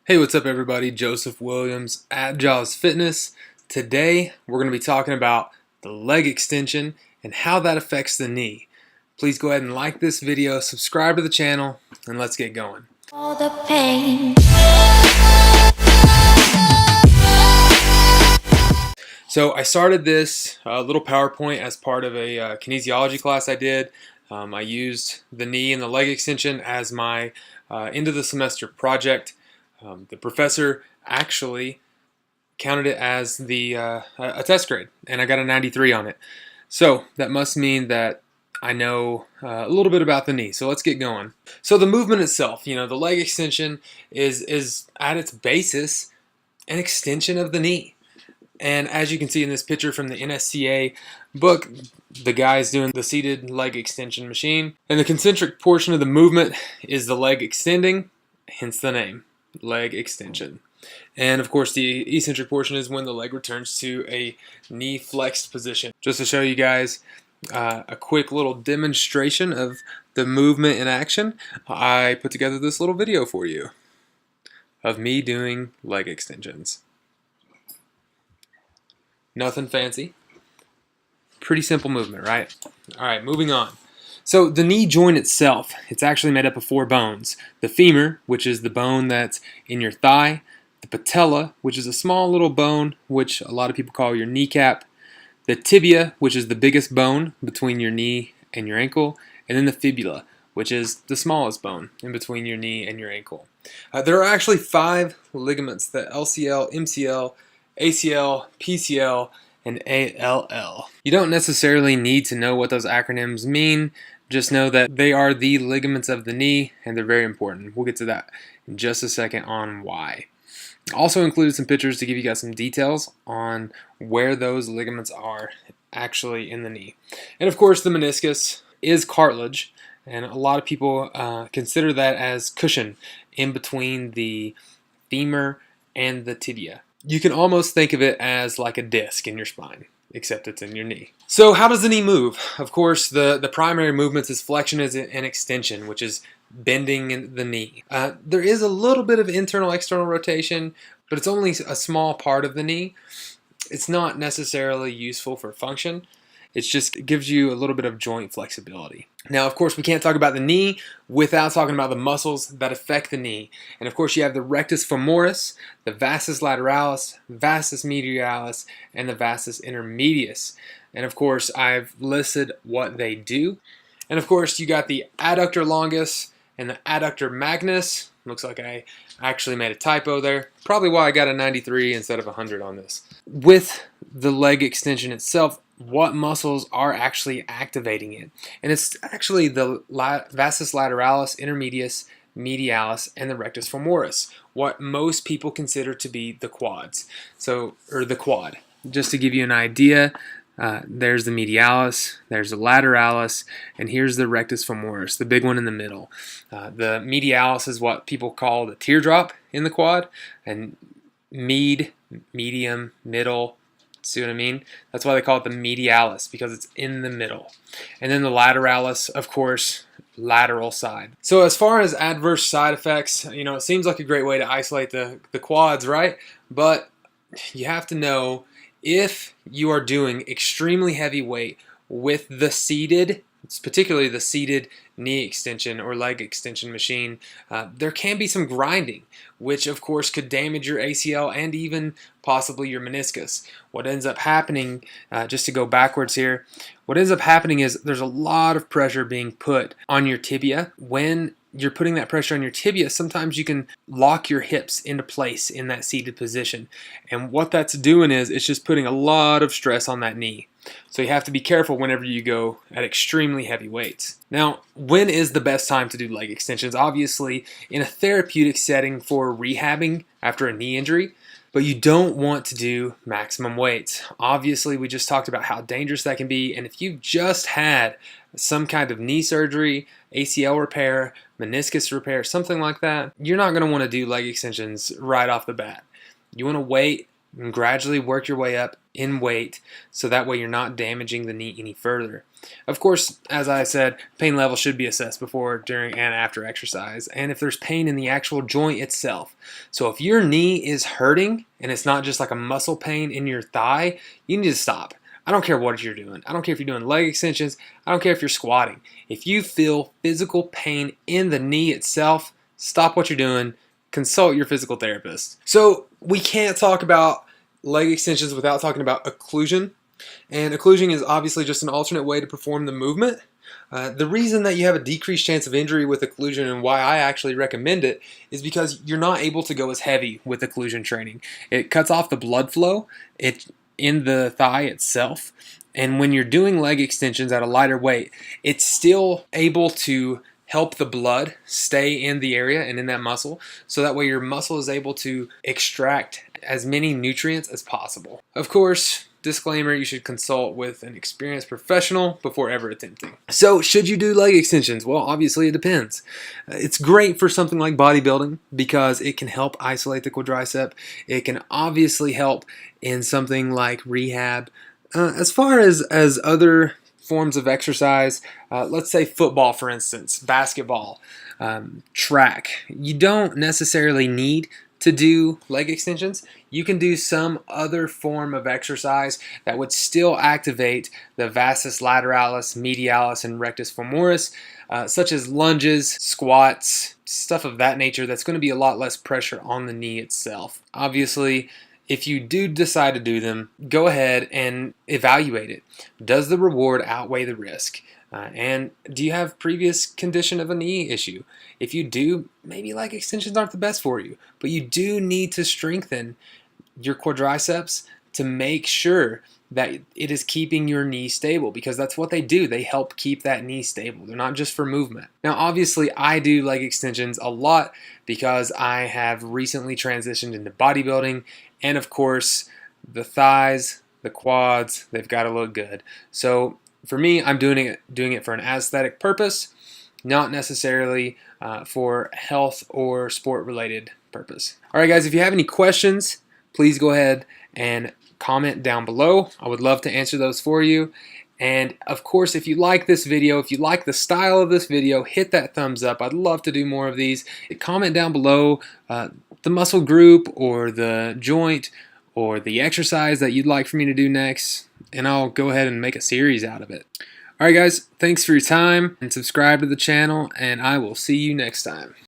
Hey, what's up everybody? Joseph Williams at Jaws Fitness. Today we're going to be talking about the leg extension and how that affects the knee. Please go ahead and like this video, subscribe to the channel, and let's get going. All the pain. So I started this little PowerPoint as part of a kinesiology class I did. I used the knee and the leg extension as my end of the semester project. The professor actually counted it as a test grade, and I got a 93 on it. So that must mean that I know a little bit about the knee. So let's get going. So the movement itself, the leg extension is at its basis an extension of the knee. And as you can see in this picture from the NSCA book, the guy's doing the seated leg extension machine. And the concentric portion of the movement is the leg extending, hence the name, leg extension. And of course the eccentric portion is when the leg returns to a knee flexed position. Just to show you guys a quick little demonstration of the movement in action, I put together this little video for you of me doing leg extensions. Nothing fancy. Pretty simple movement, right? Alright, moving on. So the knee joint itself, it's actually made up of 4 bones. The femur, which is the bone that's in your thigh. The patella, which is a small little bone, which a lot of people call your kneecap. The tibia, which is the biggest bone between your knee and your ankle. And then the fibula, which is the smallest bone in between your knee and your ankle. There are actually 5 ligaments, the LCL, MCL, ACL, PCL, and ALL. You don't necessarily need to know what those acronyms mean. Just know that they are the ligaments of the knee, and they're very important. We'll get to that in just a second on why. Also included some pictures to give you guys some details on where those ligaments are actually in the knee. And of course the meniscus is cartilage, and a lot of people consider that as cushion in between the femur and the tibia. You can almost think of it as like a disc in your spine, except it's in your knee. So how does the knee move? Of course, the primary movements is flexion and extension, which is bending the knee. There is a little bit of internal-external rotation, but it's only a small part of the knee. It's not necessarily useful for function. It gives you a little bit of joint flexibility. Now, of course, we can't talk about the knee without talking about the muscles that affect the knee. And of course, you have the rectus femoris, the vastus lateralis, vastus medialis, and the vastus intermedius. And of course, I've listed what they do. And of course, you got the adductor longus and the adductor magnus. Looks like I actually made a typo there. Probably why I got a 93 instead of 100 on this. With the leg extension itself, what muscles are actually activating it? And it's actually the vastus lateralis, intermedius, medialis, and the rectus femoris, what most people consider to be the quads. Or the quad. Just to give you an idea, there's the medialis, there's the lateralis, and here's the rectus femoris, the big one in the middle. The medialis is what people call the teardrop in the quad, and medium, middle. See what I mean? That's why they call it the medialis, because it's in the middle. And then the lateralis, of course, lateral side. So as far as adverse side effects, it seems like a great way to isolate the quads, right? But you have to know, if you are doing extremely heavy weight with the seated, particularly the seated knee extension or leg extension machine, there can be some grinding, which of course could damage your ACL and even possibly your meniscus. What ends up happening, just to go backwards here, what ends up happening is there's a lot of pressure being put on your tibia. When you're putting that pressure on your tibia, sometimes you can lock your hips into place in that seated position. And what that's doing is it's just putting a lot of stress on that knee. So you have to be careful whenever you go at extremely heavy weights. Now, when is the best time to do leg extensions? Obviously, in a therapeutic setting for rehabbing after a knee injury, but you don't want to do maximum weights. Obviously, we just talked about how dangerous that can be, and if you've just had some kind of knee surgery, ACL repair, meniscus repair, something like that, you're not going to want to do leg extensions right off the bat. You want to wait and gradually work your way up in weight so that way you're not damaging the knee any further. Of course, as I said, pain level should be assessed before, during, and after exercise, and if there's pain in the actual joint itself. So if your knee is hurting and it's not just like a muscle pain in your thigh, you need to stop. I don't care what you're doing. I don't care if you're doing leg extensions. I don't care if you're squatting. If you feel physical pain in the knee itself, stop what you're doing. Consult your physical therapist. So we can't talk about leg extensions without talking about occlusion. And occlusion is obviously just an alternate way to perform the movement. The reason that you have a decreased chance of injury with occlusion, and why I actually recommend it, is because you're not able to go as heavy with occlusion training. It cuts off the blood flow in the thigh itself. And when you're doing leg extensions at a lighter weight, it's still able to help the blood stay in the area and in that muscle, so that way your muscle is able to extract as many nutrients as possible. Of course, disclaimer, you should consult with an experienced professional before ever attempting. So should you do leg extensions? Well, obviously it depends. It's great for something like bodybuilding because it can help isolate the quadricep. It can obviously help in something like rehab. As far as other forms of exercise, let's say football, for instance, basketball, track, you don't necessarily need to do leg extensions. You can do some other form of exercise that would still activate the vastus lateralis, medialis, and rectus femoris, such as lunges, squats, stuff of that nature that's going to be a lot less pressure on the knee itself. Obviously, if you do decide to do them, go ahead and evaluate it. Does the reward outweigh the risk? And do you have previous condition of a knee issue? If you do, maybe leg extensions aren't the best for you, but you do need to strengthen your quadriceps to make sure that it is keeping your knee stable, because that's what they do. They help keep that knee stable. They're not just for movement. Now, obviously, I do leg extensions a lot because I have recently transitioned into bodybuilding, and of course, the thighs, the quads, they've got to look good. So for me, I'm doing it for an aesthetic purpose, not necessarily for health or sport-related purpose. All right, guys, if you have any questions, please go ahead and comment down below. I would love to answer those for you. And of course, if you like this video, if you like the style of this video, hit that thumbs up. I'd love to do more of these. Comment down below the muscle group or the joint or the exercise that you'd like for me to do next, and I'll go ahead and make a series out of it. All right, guys, thanks for your time, and subscribe to the channel, and I will see you next time.